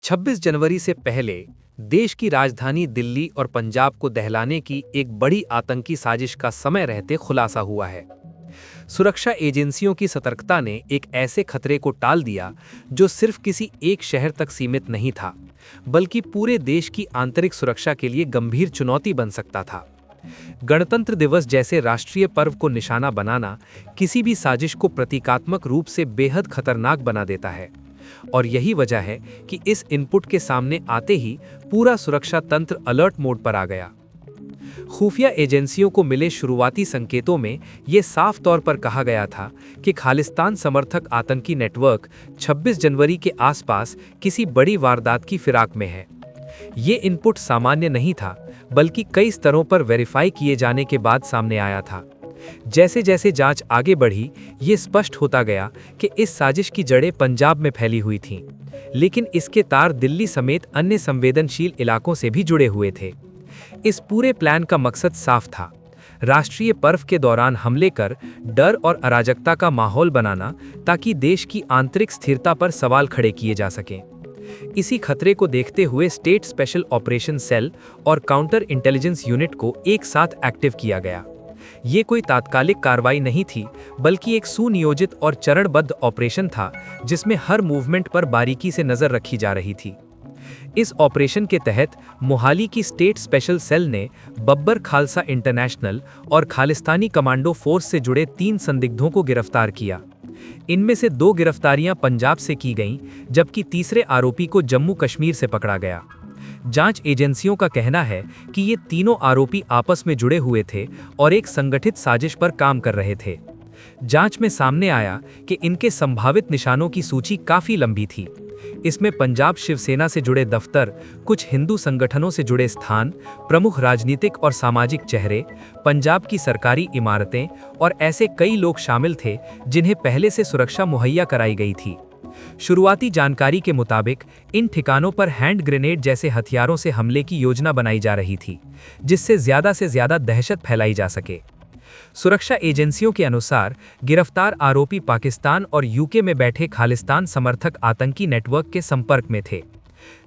26 जनवरी से पहले देश की राजधानी दिल्ली और पंजाब को दहलाने की एक बड़ी आतंकी साजिश का समय रहते खुलासा हुआ है। सुरक्षा एजेंसियों की सतर्कता ने एक ऐसे खतरे को टाल दिया जो सिर्फ किसी एक शहर तक सीमित नहीं था, बल्कि पूरे देश की आंतरिक सुरक्षा के लिए गंभीर चुनौती बन सकता था। गणतंत्र दिवस जैसे राष्ट्रीय पर्व को निशाना बनाना किसी भी साजिश को प्रतीकात्मक रूप से बेहद खतरनाक बना देता है, और यही वजह है कि इस इनपुट के सामने आते ही पूरा सुरक्षा तंत्र अलर्ट मोड पर आ गया। खुफिया एजेंसियों को मिले शुरुआती संकेतों में यह साफ तौर पर कहा गया था कि खालिस्तान समर्थक आतंकी नेटवर्क 26 जनवरी के आसपास किसी बड़ी वारदात की फिराक में है। ये इनपुट सामान्य नहीं था, बल्कि कई स्तरों पर वेरीफाई किए जाने के बाद सामने आया था। जैसे जैसे जांच आगे बढ़ी, ये स्पष्ट होता गया कि इस साजिश की जड़ें पंजाब में फैली हुई थीं, लेकिन इसके तार दिल्ली समेत अन्य संवेदनशील इलाकों से भी जुड़े हुए थे। इस पूरे प्लान का मकसद साफ था: राष्ट्रीय पर्व के दौरान हमले कर डर और अराजकता का माहौल बनाना, ताकि देश की आंतरिक स्थिरता पर सवाल खड़े किए जा सकें। इसी खतरे को देखते हुए स्टेट स्पेशल ऑपरेशन सेल और काउंटर इंटेलिजेंस यूनिट को एक साथ एक्टिव किया गया। ये कोई तात्कालिक कार्रवाई नहीं थी, बल्कि एक सुनियोजित और चरणबद्ध ऑपरेशन था जिसमें हर मूवमेंट पर बारीकी से नजर रखी जा रही थी। इस ऑपरेशन के तहत मोहाली की स्टेट स्पेशल सेल ने बब्बर खालसा इंटरनेशनल और खालिस्तानी कमांडो फोर्स से जुड़े 3 संदिग्धों को गिरफ्तार किया। इनमें से 2 गिरफ्तारियां पंजाब से की गईं, जबकि तीसरे आरोपी को जम्मू कश्मीर से पकड़ा गया। जांच एजेंसियों का कहना है कि ये तीनों आरोपी आपस में जुड़े हुए थे और एक संगठित साजिश पर काम कर रहे थे। जांच में सामने आया कि इनके संभावित निशानों की सूची काफी लंबी थी। इसमें पंजाब शिवसेना से जुड़े दफ्तर, कुछ हिंदू संगठनों से जुड़े स्थान, प्रमुख राजनीतिक और सामाजिक चेहरे, पंजाब की सरकारी इमारतें और ऐसे कई लोग शामिल थे जिन्हें पहले से सुरक्षा मुहैया कराई गई थी। शुरुआती जानकारी के मुताबिक इन ठिकानों पर हैंड ग्रेनेड जैसे हथियारों से हमले की योजना बनाई जा रही थी, जिससे ज्यादा दहशत फैलाई जा सके। सुरक्षा एजेंसियों के अनुसार गिरफ्तार आरोपी पाकिस्तान और यूके में बैठे खालिस्तान समर्थक आतंकी नेटवर्क के संपर्क में थे।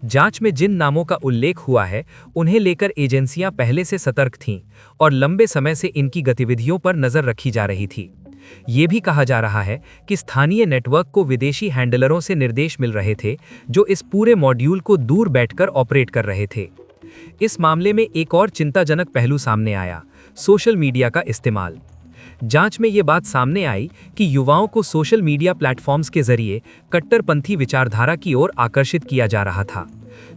जांच में जिन नामों का उल्लेख हुआ है, उन्हें लेकर एजेंसियां पहले से सतर्क थीं और लंबे समय से इनकी गतिविधियों पर नजर रखी जा रही थी। ये भी कहा जा रहा है कि स्थानीय नेटवर्क को विदेशी हैंडलरों से निर्देश मिल रहे थे, जो इस पूरे मॉड्यूल को दूर बैठकर ऑपरेट कर रहे थे। इस मामले में एक और चिंताजनक पहलू सामने आया: सोशल मीडिया का इस्तेमाल। जांच में ये बात सामने आई कि युवाओं को सोशल मीडिया प्लेटफॉर्म्स के जरिए कट्टरपंथी विचारधारा की ओर आकर्षित किया जा रहा था।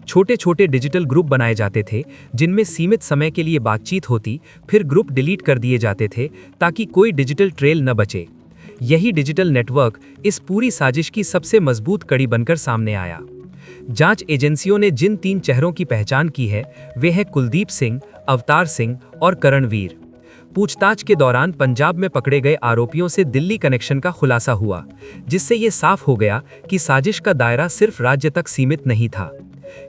छोटे छोटे डिजिटल ग्रुप बनाए जाते थे, जिनमें सीमित समय के लिए बातचीत होती, फिर ग्रुप डिलीट कर दिए जाते थे ताकि कोई डिजिटल ट्रेल न बचे। यही डिजिटल नेटवर्क इस पूरी साजिश की सबसे मजबूत कड़ी बनकर सामने आया। जांच एजेंसियों ने जिन 3 चेहरों की पहचान की है, वे हैं कुलदीप सिंह, अवतार सिंह और करणवीर। पूछताछ के दौरान पंजाब में पकड़े गए आरोपियों से दिल्ली कनेक्शन का खुलासा हुआ, जिससे ये साफ हो गया कि साजिश का दायरा सिर्फ राज्य तक सीमित नहीं था।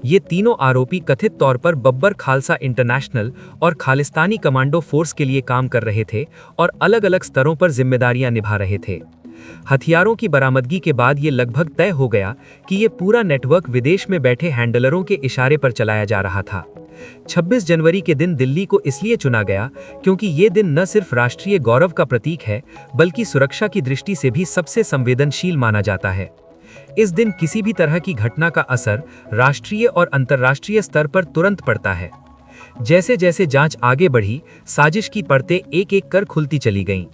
ये तीनों आरोपी कथित तौर पर बब्बर खालसा इंटरनेशनल और खालिस्तानी कमांडो फोर्स के लिए काम कर रहे थे और अलग अलग स्तरों पर जिम्मेदारियां निभा रहे थे। हथियारों की बरामदगी के बाद ये लगभग तय हो गया कि ये पूरा नेटवर्क विदेश में बैठे हैंडलरों के इशारे पर चलाया जा रहा था। 26 जनवरी के दिन दिल्ली को इसलिए चुना गया क्योंकि ये दिन न सिर्फ राष्ट्रीय गौरव का प्रतीक है, बल्कि सुरक्षा की दृष्टि से भी सबसे संवेदनशील माना जाता है। इस दिन किसी भी तरह की घटना का असर राष्ट्रीय और अंतर्राष्ट्रीय स्तर पर तुरंत पड़ता है। जैसे जैसे जांच आगे बढ़ी, साजिश की परतें एक एक कर खुलती चली गईं।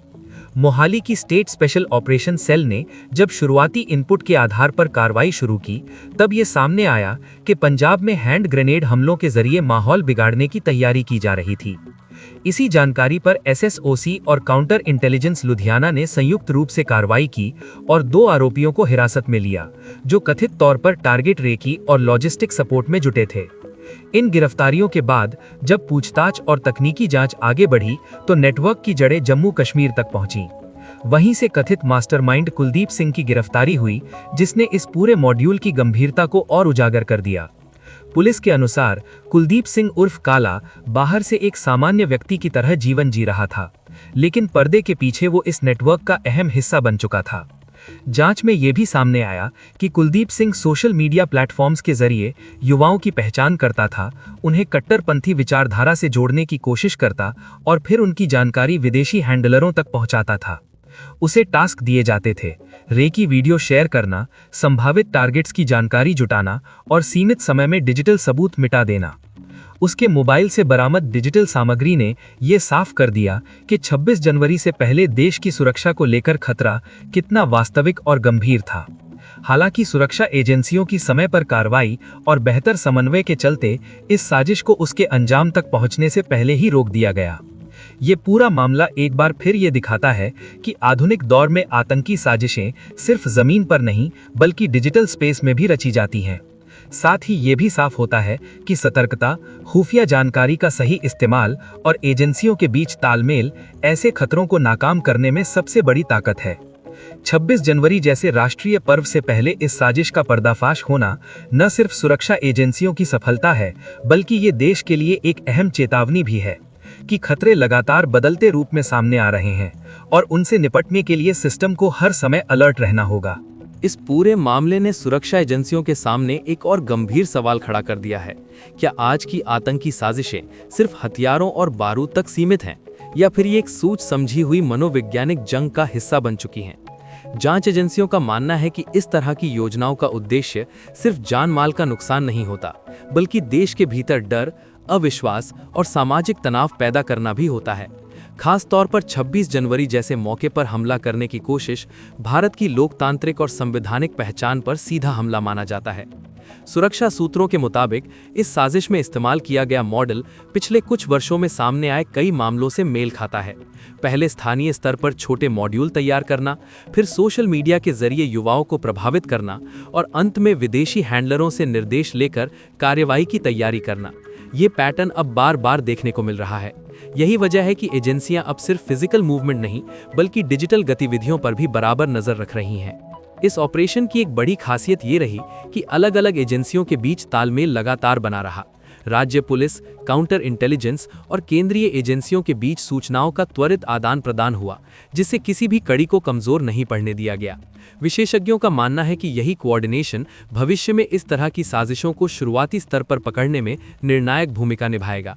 मोहाली की स्टेट स्पेशल ऑपरेशन सेल ने जब शुरुआती इनपुट के आधार पर कार्रवाई शुरू की, तब ये सामने आया कि पंजाब में हैंड ग्रेनेड हमलों के जरिए माहौल बिगाड़ने की तैयारी की जा रही थी। इसी जानकारी पर एसएसओसी और काउंटर इंटेलिजेंस लुधियाना ने संयुक्त रूप से कार्रवाई की और 2 आरोपियों को हिरासत में लिया, जो कथित तौर पर टारगेट रेकी और लॉजिस्टिक सपोर्ट में जुटे थे। इन गिरफ्तारियों के बाद जब पूछताछ और तकनीकी जांच आगे बढ़ी, तो नेटवर्क की जड़ें जम्मू कश्मीर तक पहुंची। वहीं से कथित मास्टरमाइंड कुलदीप सिंह की गिरफ्तारी हुई, जिसने इस पूरे मॉड्यूल की गंभीरता को और उजागर कर दिया। पुलिस के अनुसार कुलदीप सिंह उर्फ काला बाहर से एक सामान्य व्यक्ति की तरह जीवन जी रहा था, लेकिन पर्दे के पीछे वो इस नेटवर्क का अहम हिस्सा बन चुका था। जांच में यह भी सामने आया कि Kuldeep Singh social media platforms के जरिए युवाओं की पहचान करता था, उन्हें कट्टरपंथी विचारधारा से जोड़ने की कोशिश करता और फिर उनकी जानकारी विदेशी हैंडलरों तक पहुंचाता था। उसे टास्क दिए जाते थे, रेकी वीडियो शेयर करना, संभावित टारगेट्स की जानकारी जुटाना और सीमित समय में डिजिटल सबूत मिटा देना। उसके मोबाइल से बरामद डिजिटल सामग्री ने यह साफ कर दिया कि 26 जनवरी से पहले देश की सुरक्षा को लेकर खतरा कितना वास्तविक और गंभीर था। हालांकि सुरक्षा एजेंसियों की समय पर कार्रवाई और बेहतर समन्वय के चलते इस साजिश को उसके अंजाम तक पहुंचने से पहले ही रोक दिया गया। ये पूरा मामला एक बार फिर ये दिखाता है कि आधुनिक दौर में आतंकी साजिशें सिर्फ जमीन पर नहीं बल्कि डिजिटल स्पेस में भी रची जाती हैं। साथ ही ये भी साफ होता है कि सतर्कता, खुफिया जानकारी का सही इस्तेमाल और एजेंसियों के बीच तालमेल ऐसे खतरों को नाकाम करने में सबसे बड़ी ताकत है। 26 जनवरी जैसे राष्ट्रीय पर्व से पहले इस साजिश का पर्दाफाश होना न सिर्फ सुरक्षा एजेंसियों की सफलता है बल्कि ये देश के लिए एक अहम चेतावनी भी है कि खतरे लगातार बदलते रूप में सामने आ रहे हैं और उनसे निपटने के लिए सिस्टम को हर समय अलर्ट रहना होगा। इस पूरे मामले ने सुरक्षा एजेंसियों के सामने एक और गंभीर सवाल खड़ा कर दिया है। क्या आज की आतंकी साजिशें सिर्फ हथियारों और बारूद तक सीमित हैं या फिर ये एक सोच समझी हुई मनोवैज्ञानिक जंग का हिस्सा बन चुकी हैं? जांच एजेंसियों का मानना है कि इस तरह की योजनाओं का उद्देश्य सिर्फ जान माल का नुकसान नहीं होता बल्कि देश के भीतर डर, अविश्वास और सामाजिक तनाव पैदा करना भी होता है। खास तौर पर 26 जनवरी जैसे मौके पर हमला करने की कोशिश भारत की लोकतांत्रिक और संवैधानिक पहचान पर सीधा हमला माना जाता है। सुरक्षा सूत्रों के मुताबिक इस साजिश में इस्तेमाल किया गया मॉडल पिछले कुछ वर्षों में सामने आए कई मामलों से मेल खाता है। पहले स्थानीय स्तर पर छोटे मॉड्यूल तैयार करना, फिर सोशल मीडिया के जरिए युवाओं को प्रभावित करना और अंत में विदेशी हैंडलरों से निर्देश लेकर कार्रवाई की तैयारी करना। ये पैटर्न अब बार बार देखने को मिल रहा है। यही वजह है कि एजेंसियां अब सिर्फ फिजिकल मूवमेंट नहीं बल्कि डिजिटल गतिविधियों पर भी बराबर नजर रख रही हैं। इस ऑपरेशन की एक बड़ी खासियत ये रही कि अलग अलग एजेंसियों के बीच तालमेल लगातार बना रहा। राज्य पुलिस, काउंटर इंटेलिजेंस और केंद्रीय एजेंसियों के बीच सूचनाओं का त्वरित आदान प्रदान हुआ, जिससे किसी भी कड़ी को कमजोर नहीं पड़ने दिया गया। विशेषज्ञों का मानना है कि यही कोऑर्डिनेशन भविष्य में इस तरह की साजिशों को शुरुआती स्तर पर पकड़ने में निर्णायक भूमिका निभाएगा।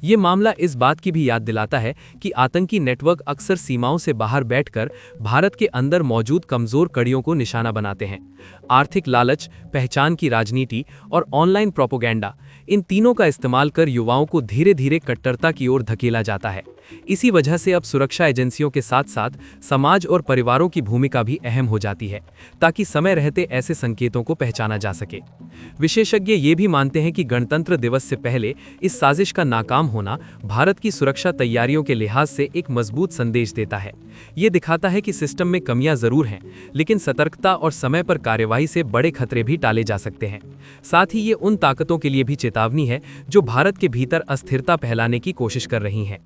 ये मामला इस बात की भी याद दिलाता है कि आतंकी नेटवर्क अक्सर सीमाओं से बाहर बैठकर भारत के अंदर मौजूद कमजोर कड़ियों को निशाना बनाते हैं। आर्थिक लालच, पहचान की राजनीति और ऑनलाइन प्रोपेगेंडा, इन तीनों का इस्तेमाल कर युवाओं को धीरे धीरे कट्टरता की ओर धकेला जाता है। इसी वजह से अब सुरक्षा एजेंसियों के साथ साथ समाज और परिवारों की भूमिका भी अहम हो जाती है, ताकि समय रहते ऐसे संकेतों को पहचाना जा सके। विशेषज्ञ ये भी मानते हैं कि गणतंत्र दिवस से पहले इस साजिश का नाकाम होना भारत की सुरक्षा तैयारियों के लिहाज से एक मजबूत संदेश देता है। ये दिखाता है कि सिस्टम में कमियां जरूर हैं, लेकिन सतर्कता और समय पर कार्यवाही से बड़े खतरे भी टाले जा सकते हैं। साथ ही ये उन ताकतों के लिए भी चेतावनी है जो भारत के भीतर अस्थिरता फैलाने की कोशिश कर रही हैं।